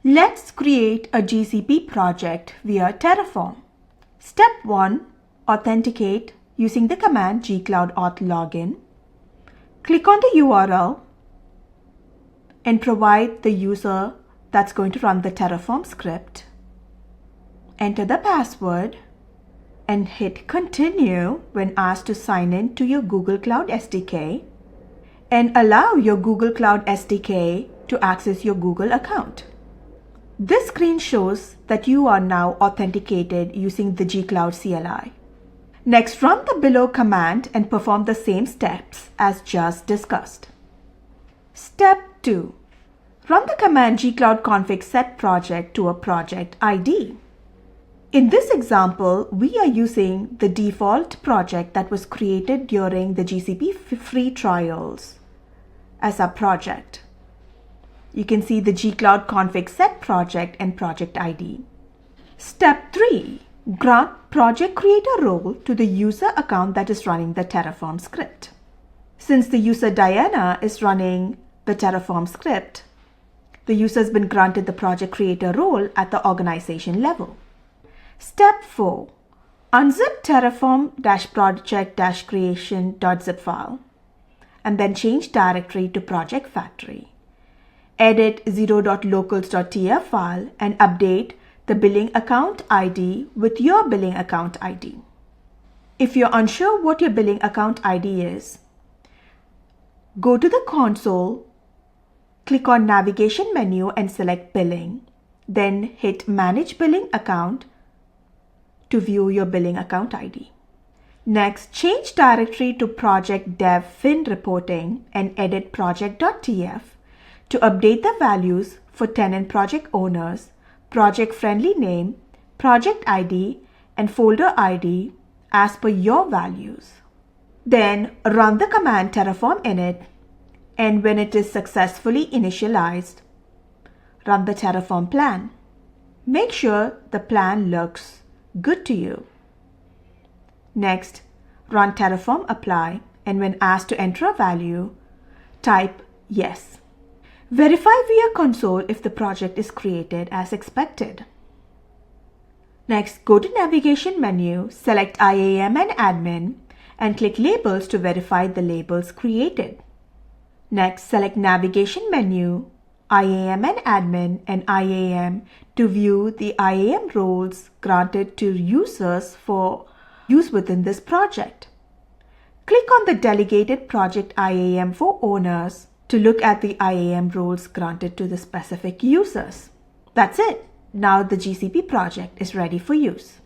Let's create a GCP project via Terraform. Step 1. Authenticate using the command gcloud-auth login. Click on the URL and provide the user that's going to run the Terraform script. Enter the password and hit continue when asked to sign in to your Google Cloud SDK, and allow your Google Cloud SDK to access your Google account. This screen shows that you are now authenticated using the gcloud CLI. Next, run the below command and perform the same steps as just discussed. Step 2. Run the command gcloud config set project to a project ID. In this example, we are using the default project that was created during the GCP free trials as our project. You can see the gcloud config set project and project ID. Step 3. Grant project creator role to the user account that is running the Terraform script. Since the user Diana is running the Terraform script, the user has been granted the project creator role at the organization level. Step 4. Unzip terraform-project-creation.zip file and then change directory to project factory. Edit 0.locals.tf file and update the billing account ID with your billing account ID. If you're unsure what your billing account ID is, go to the console, click on navigation menu and select billing, then hit manage billing account to view your billing account ID. Next, change directory to project dev fin reporting and edit project.tf to update the values for tenant project owners, project friendly name, project ID, and folder ID as per your values. Then run the command terraform init, and when it is successfully initialized, run the Terraform plan. Make sure the plan looks good to you. Next, run Terraform apply, and when asked to enter a value, type yes. Verify via console if the project is created as expected. Next, go to navigation menu, select IAM and admin, and click labels to verify the labels created. Next, select navigation menu, IAM and admin, and IAM to view the IAM roles granted to users for use within this project. Click on the delegated project IAM for owners to look at the IAM roles granted to the specific users. That's it. Now the GCP project is ready for use.